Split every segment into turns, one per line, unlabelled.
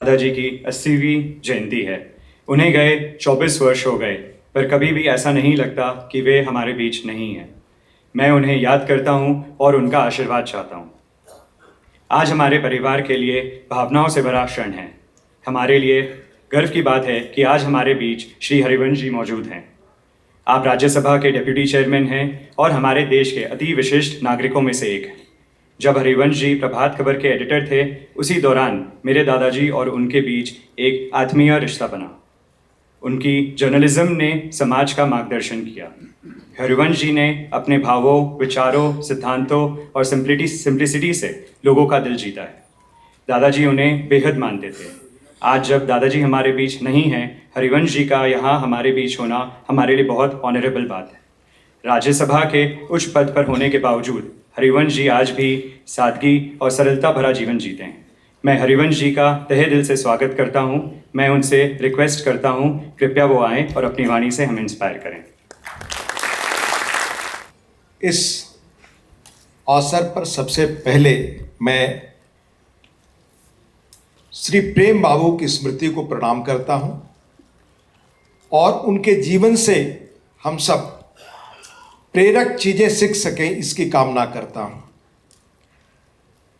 दादाजी की 80वीं जयंती है। उन्हें गए 24 वर्ष हो गए, पर कभी भी ऐसा नहीं लगता कि वे हमारे बीच नहीं हैं। मैं उन्हें याद करता हूं और उनका आशीर्वाद चाहता हूं। आज हमारे परिवार के लिए भावनाओं से भरा क्षण है। हमारे लिए गर्व की बात है कि आज हमारे बीच श्री हरिवंश जी मौजूद हैं। आप राज्यसभा के डेप्यूटी चेयरमैन हैं और हमारे देश के अति विशिष्ट नागरिकों में से एक हैं। जब हरिवंश जी प्रभात खबर के एडिटर थे, उसी दौरान मेरे दादाजी और उनके बीच एक आत्मीय रिश्ता बना। उनकी जर्नलिज्म ने समाज का मार्गदर्शन किया। हरिवंश जी ने अपने भावों, विचारों, सिद्धांतों और सिंप्लिसिटी से लोगों का दिल जीता है। दादाजी उन्हें बेहद मानते थे। आज जब दादाजी हमारे बीच नहीं हैं, हरिवंश जी का यहाँ हमारे बीच होना हमारे लिए बहुत ऑनरेबल बात है। राज्यसभा के उच्च पद पर होने के बावजूद हरिवंश जी आज भी सादगी और सरलता भरा जीवन जीते हैं। मैं हरिवंश जी का तहे दिल से स्वागत करता हूं। मैं उनसे रिक्वेस्ट करता हूं, कृपया वो आएं और अपनी वाणी से हमें इंस्पायर करें।
इस अवसर पर सबसे पहले मैं श्री प्रेम बाबू की स्मृति को प्रणाम करता हूं और उनके जीवन से हम सब प्रेरक चीजें सीख सकें, इसकी कामना करता हूं।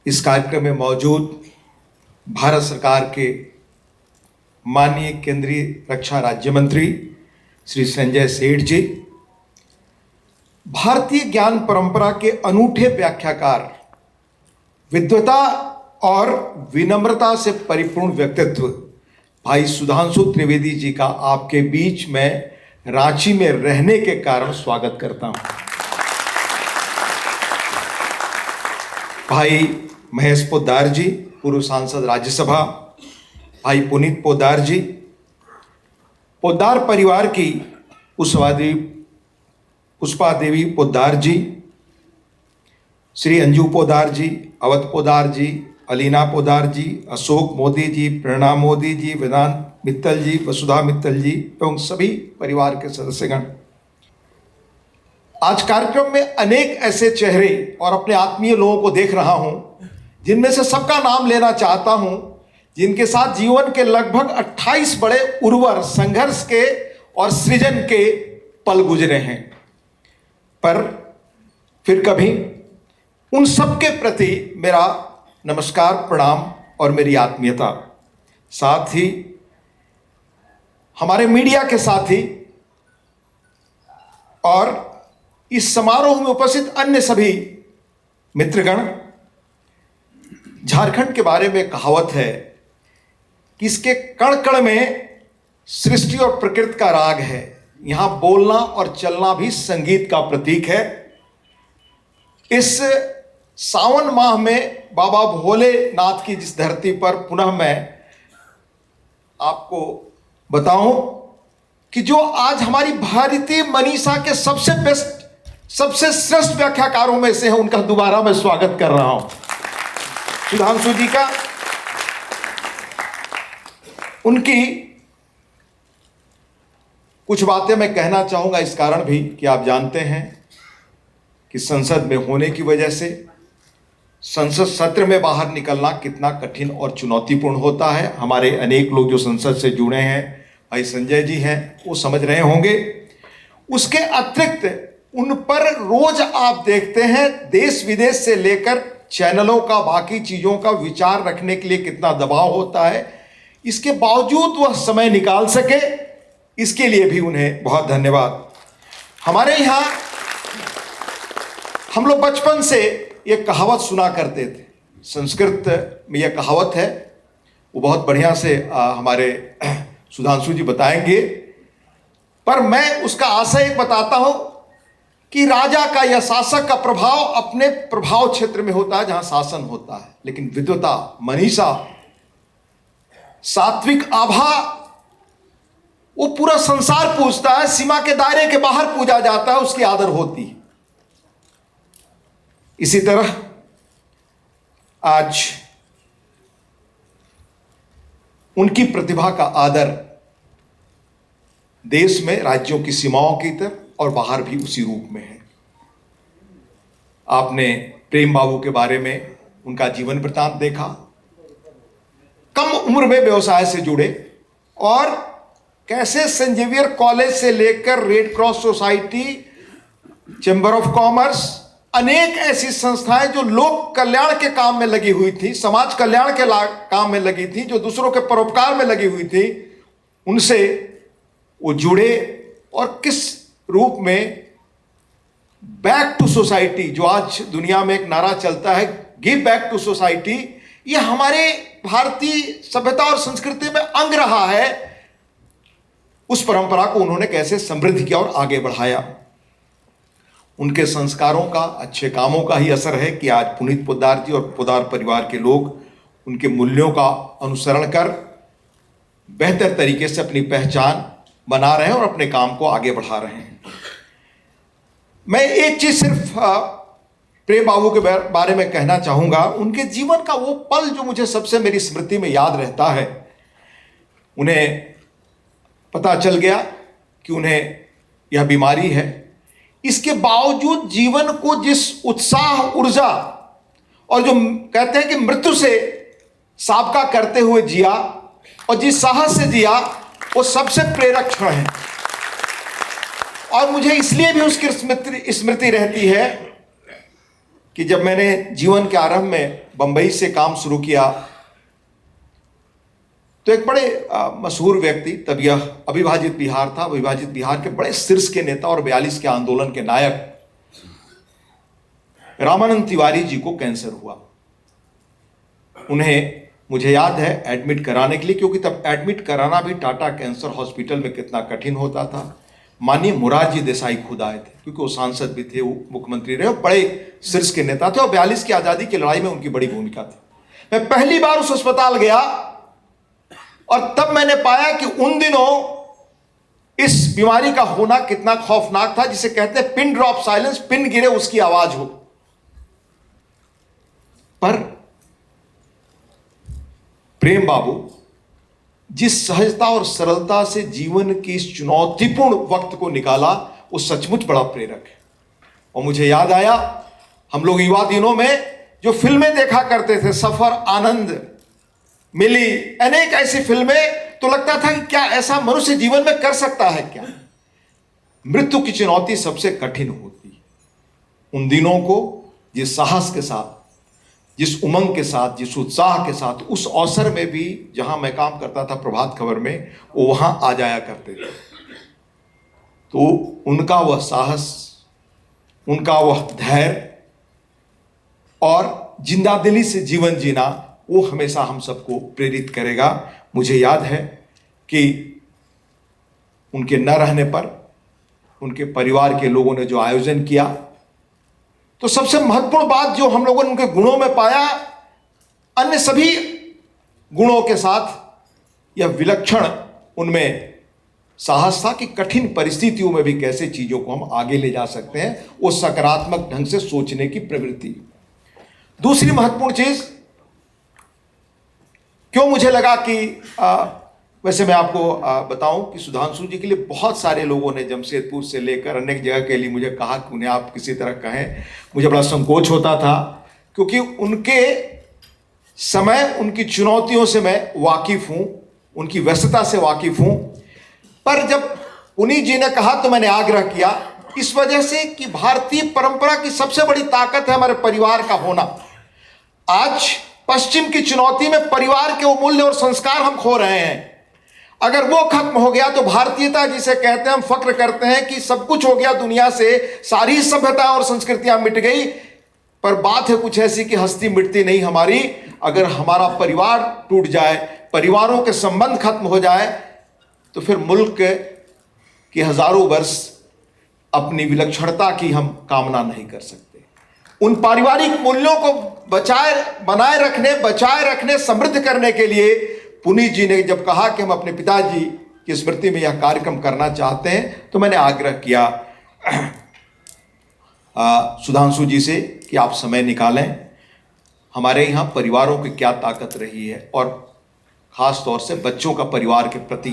इस कार्यक्रम में मौजूद भारत सरकार के माननीय केंद्रीय रक्षा राज्य मंत्री श्री संजय सेठ जी, भारतीय ज्ञान परंपरा के अनूठे व्याख्याकार, विद्वता और विनम्रता से परिपूर्ण व्यक्तित्व भाई सुधांशु त्रिवेदी जी का आपके बीच में रांची में रहने के कारण स्वागत करता हूं। भाई महेश पोद्दार जी, पूर्व सांसद राज्यसभा, भाई पुनीत पोद्दार जी, पोद्दार परिवार की पुष्पा देवी पोद्दार जी, श्री अंजू पोद्दार जी, अवध पोद्दार जी, अलीना पोद्दार जी, अशोक मोदी जी, प्रेरणा मोदी जी, वेदांत मित्तल जी, वसुधा मित्तल जी एवं सभी परिवार के सदस्यगण, आज कार्यक्रम में अनेक ऐसे चेहरे और अपने आत्मीय लोगों को देख रहा हूं, जिनमें से सबका नाम लेना चाहता हूं, जिनके साथ जीवन के लगभग 28 बड़े उर्वर संघर्ष के और सृजन के पल गुजरे हैं। पर फिर कभी उन सबके प्रति मेरा नमस्कार, प्रणाम और मेरी आत्मीयता। साथ ही हमारे मीडिया के साथी और इस समारोह में उपस्थित अन्य सभी मित्रगण, झारखंड के बारे में कहावत है कि इसके कण कण में सृष्टि और प्रकृति का राग है। यहां बोलना और चलना भी संगीत का प्रतीक है। इस सावन माह में बाबा भोलेनाथ की जिस धरती पर पुनः मैं आपको बताऊं कि जो आज हमारी भारतीय मनीषा के सबसे बेस्ट, सबसे श्रेष्ठ व्याख्याकारों में से है, उनका दोबारा मैं स्वागत कर रहा हूं, सुधांशु जी का। उनकी कुछ बातें मैं कहना चाहूंगा इस कारण भी कि आप जानते हैं कि संसद में होने की वजह से संसद सत्र में बाहर निकलना कितना कठिन और चुनौतीपूर्ण होता है। हमारे अनेक लोग जो संसद से जुड़े हैं, भाई संजय जी हैं, वो समझ रहे होंगे। उसके अतिरिक्त उन पर रोज आप देखते हैं देश विदेश से लेकर चैनलों का, बाकी चीजों का विचार रखने के लिए कितना दबाव होता है। इसके बावजूद वह समय निकाल सके, इसके लिए भी उन्हें बहुत धन्यवाद। हमारे यहाँ हम लोग बचपन से एक कहावत सुना करते थे, संस्कृत में यह कहावत है, वो बहुत बढ़िया से हमारे सुधांशु जी बताएंगे, पर मैं उसका आशय बताता हूं कि राजा का या शासक का प्रभाव अपने प्रभाव क्षेत्र में होता है जहां शासन होता है, लेकिन विद्वता, मनीषा, सात्विक आभा वो पूरा संसार पूजता है। सीमा के दायरे के बाहर पूजा जाता है, उसकी आदर होती है। इसी तरह आज उनकी प्रतिभा का आदर देश में राज्यों की सीमाओं की तरफ और बाहर भी उसी रूप में है। आपने प्रेम बाबू के बारे में उनका जीवन वृत्तांत देखा। कम उम्र में व्यवसाय से जुड़े और कैसे सेंट जेवियर कॉलेज से लेकर red cross society, chamber of commerce, अनेक ऐसी संस्थाएं जो लोक कल्याण के काम में लगी हुई थी, समाज कल्याण के काम में लगी थी, जो दूसरों के परोपकार में लगी हुई थी, उनसे वो जुड़े और किस रूप में बैक टू सोसाइटी, जो आज दुनिया में एक नारा चलता है, गिव बैक टू सोसाइटी, ये हमारे भारतीय सभ्यता और संस्कृति में अंग रहा है। उस परंपरा को उन्होंने कैसे समृद्ध किया और आगे बढ़ाया। उनके संस्कारों का, अच्छे कामों का ही असर है कि आज पुनीत पोद्दार जी और पोद्दार परिवार के लोग उनके मूल्यों का अनुसरण कर बेहतर तरीके से अपनी पहचान बना रहे हैं और अपने काम को आगे बढ़ा रहे हैं। मैं एक चीज सिर्फ प्रेम बाबू के बारे में कहना चाहूंगा। उनके जीवन का वो पल जो मुझे सबसे मेरी स्मृति में याद रहता है, उन्हें पता चल गया कि उन्हें यह बीमारी है, इसके बावजूद जीवन को जिस उत्साह, ऊर्जा और जो कहते हैं कि मृत्यु से साबका करते हुए जिया और जिस साहस से जिया, वो सबसे प्रेरक क्षण है। और मुझे इसलिए भी उसकी स्मृति रहती है कि जब मैंने जीवन के आरंभ में बंबई से काम शुरू किया तो एक बड़े मशहूर व्यक्ति, तब यह अविभाजित बिहार था, अविभाजित बिहार के बड़े शीर्ष के नेता और 42 के आंदोलन के नायक रामानंद तिवारी जी को कैंसर हुआ। उन्हें मुझे याद है एडमिट कराने के लिए, क्योंकि तब एडमिट कराना भी टाटा कैंसर हॉस्पिटल में कितना कठिन होता था। माननीय मोरारजी देसाई खुद आए थे, क्योंकि वो सांसद भी थे, वो मुख्यमंत्री रहे, बड़े शीर्ष के नेता थे और 42 की आज़ादी की लड़ाई में उनकी बड़ी भूमिका थी। मैं पहली बार उस अस्पताल गया और तब मैंने पाया कि उन दिनों इस बीमारी का होना कितना खौफनाक था, जिसे कहते हैं पिन ड्रॉप साइलेंस, पिन गिरे उसकी आवाज हो। पर प्रेम बाबू जिस सहजता और सरलता से जीवन की इस चुनौतीपूर्ण वक्त को निकाला, वो सचमुच बड़ा प्रेरक है। और मुझे याद आया, हम लोग युवा दिनों में जो फिल्में देखा करते थे, सफर, आनंद, मिली, अनेक ऐसी फिल्में, तो लगता था कि क्या ऐसा मनुष्य जीवन में कर सकता है क्या। मृत्यु की चुनौती सबसे कठिन होती है। उन दिनों को जिस साहस के साथ, जिस उमंग के साथ, जिस उत्साह के साथ, उस अवसर में भी जहां मैं काम करता था प्रभात खबर में, वो वहां आ जाया करते थे। तो उनका वह साहस, उनका वह धैर्य और जिंदादिली से जीवन जीना, वो हमेशा हम सबको प्रेरित करेगा। मुझे याद है कि उनके न रहने पर उनके परिवार के लोगों ने जो आयोजन किया, तो सबसे महत्वपूर्ण बात जो हम लोगों ने उनके गुणों में पाया, अन्य सभी गुणों के साथ यह विलक्षण उनमें साहस था कि कठिन परिस्थितियों में भी कैसे चीजों को हम आगे ले जा सकते हैं, वो सकारात्मक ढंग से सोचने की प्रवृत्ति। दूसरी महत्वपूर्ण चीज, क्यों मुझे लगा कि वैसे मैं आपको बताऊं कि सुधांशु जी के लिए बहुत सारे लोगों ने जमशेदपुर से लेकर अनेक जगह के लिए मुझे कहा कि उन्हें आप किसी तरह कहें। मुझे बड़ा संकोच होता था, क्योंकि उनके समय, उनकी चुनौतियों से मैं वाकिफ हूं, उनकी व्यस्तता से वाकिफ हूं। पर जब पुनीत जी ने कहा तो मैंने आग्रह किया, इस वजह से कि भारतीय परंपरा की सबसे बड़ी ताकत है हमारे परिवार का होना। आज पश्चिम की चुनौती में परिवार के वो मूल्य और संस्कार हम खो रहे हैं। अगर वो खत्म हो गया तो भारतीयता जिसे कहते हैं, हम फक्र करते हैं कि सब कुछ हो गया दुनिया से, सारी सभ्यता और संस्कृतियां मिट गई, पर बात है कुछ ऐसी कि हस्ती मिटती नहीं हमारी। अगर हमारा परिवार टूट जाए, परिवारों के संबंध खत्म हो जाए, तो फिर मुल्क के हजारों वर्ष अपनी विलक्षणता की हम कामना नहीं कर सकते। उन पारिवारिक मूल्यों को बनाए रखने, समृद्ध करने के लिए पुनीत जी ने जब कहा कि हम अपने पिताजी की स्मृति में यह कार्यक्रम करना चाहते हैं, तो मैंने आग्रह किया सुधांशु जी से कि आप समय निकालें। हमारे यहाँ परिवारों की क्या ताकत रही है और ख़ास तौर से बच्चों का परिवार के प्रति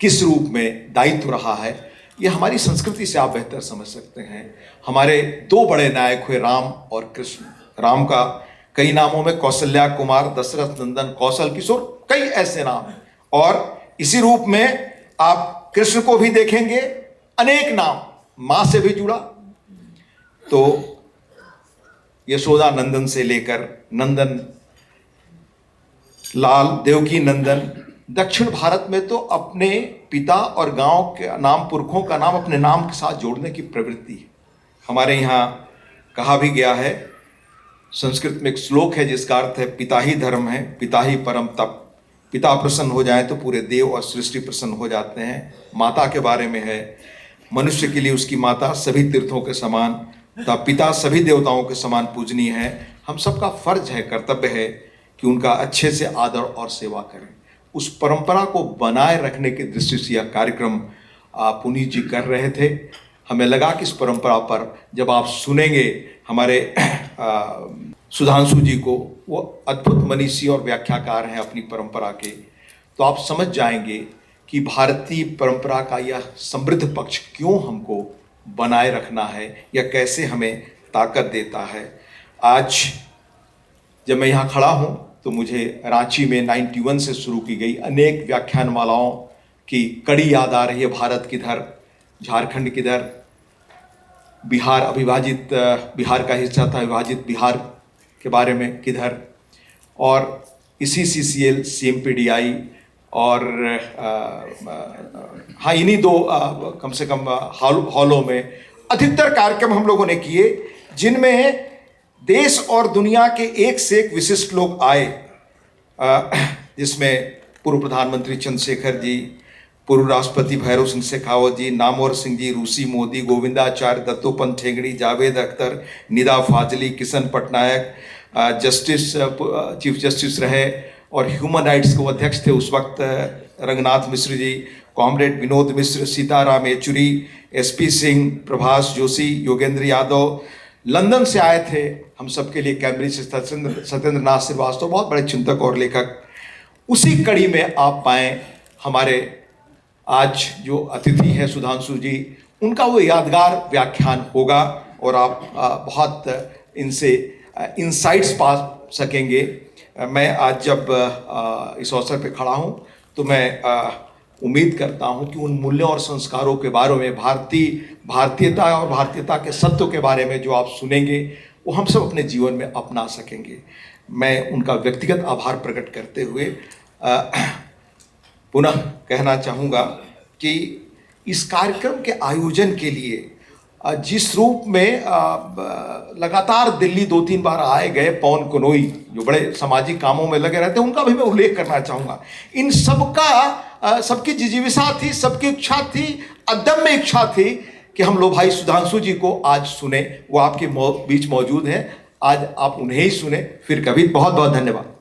किस रूप में दायित्व रहा है, ये हमारी संस्कृति से आप बेहतर समझ सकते हैं। हमारे दो बड़े नायक हुए, राम और कृष्ण। राम का कई नामों में कौशल्या कुमार, दशरथ नंदन, कौशल किशोर, कई ऐसे नाम हैं। और इसी रूप में आप कृष्ण को भी देखेंगे, अनेक नाम, मां से भी जुड़ा। तो यशोदा नंदन से लेकर नंदन लाल, देवकी नंदन, दक्षिण भारत में तो अपने पिता और गांव के नाम, पुरखों का नाम अपने नाम के साथ जोड़ने की प्रवृत्ति है। हमारे यहाँ कहा भी गया है, संस्कृत में एक श्लोक है जिसका अर्थ है पिता ही धर्म है, पिता ही परम तप। पिता प्रसन्न हो जाए तो पूरे देव और सृष्टि प्रसन्न हो जाते हैं। माता के बारे में है, मनुष्य के लिए उसकी माता सभी तीर्थों के समान, तथा पिता सभी देवताओं के समान पूजनीय है। हम सबका फर्ज है, कर्तव्य है कि उनका अच्छे से आदर और सेवा करें। उस परंपरा को बनाए रखने की दृष्टि से यह कार्यक्रम पुनीत जी कर रहे थे। हमें लगा कि इस परंपरा पर जब आप सुनेंगे हमारे सुधांशु जी को, वो अद्भुत मनीषी और व्याख्याकार हैं अपनी परंपरा के, तो आप समझ जाएंगे कि भारतीय परंपरा का यह समृद्ध पक्ष क्यों हमको बनाए रखना है या कैसे हमें ताकत देता है। आज जब मैं यहाँ खड़ा हूँ तो मुझे रांची में 91 से शुरू की गई अनेक व्याख्यानमालाओं की कड़ी याद आ रही है। भारत किधर, झारखंड किधर, बिहार अविभाजित, बिहार का हिस्सा था, विभाजित बिहार के बारे में किधर, और इसी CCL, CMPDI और हाँ, इन्हीं दो कम से कम हॉलों में अधिकतर कार्यक्रम हम लोगों ने किए, जिनमें देश और दुनिया के एक से एक विशिष्ट लोग आए, जिसमें पूर्व प्रधानमंत्री चंद्रशेखर जी, पूर्व राष्ट्रपति भैरव सिंह शेखावत जी, नामवर सिंह जी, रूसी Modi, Govindacharya, Dattopant Thengadi, Javed Akhtar, Nida Fazli, Kishan Patnaik, justice, chief justice रहे और ह्यूमन राइट्स के अध्यक्ष थे उस वक्त रंगनाथ मिश्र जी, कॉमरेड विनोद मिश्र, सीताराम येचुरी, SP सिंह, प्रभास जोशी, योगेंद्र यादव लंदन से आए थे हम सबके लिए, कैम्ब्रिज से सत्येंद्र नाथ श्रीवास्तव, बहुत बड़े चिंतक और लेखक। उसी कड़ी में आप पाएँ हमारे आज जो अतिथि हैं सुधांशु जी, उनका वो यादगार व्याख्यान होगा और आप बहुत इनसे इंसाइट्स पा सकेंगे। मैं आज जब इस अवसर पे खड़ा हूँ तो मैं उम्मीद करता हूँ कि उन मूल्यों और संस्कारों के बारे में, भारतीयता और भारतीयता के सत्व के बारे में जो आप सुनेंगे वो हम सब अपने जीवन में अपना सकेंगे। मैं उनका व्यक्तिगत आभार प्रकट करते हुए पुनः कहना चाहूँगा कि इस कार्यक्रम के आयोजन के लिए जिस रूप में लगातार दिल्ली 2-3 बार आए गए पवन कनोई, जो बड़े सामाजिक कामों में लगे रहते हैं, उनका भी मैं उल्लेख करना चाहूँगा। इन सबका सबकी जिजीविषा थी, सबकी इच्छा थी, अदम्य इच्छा थी कि हम लोग भाई सुधांशु जी को आज सुने। वो आपके बीच मौजूद हैं, आज आप उन्हें ही सुने। फिर कभी बहुत बहुत धन्यवाद।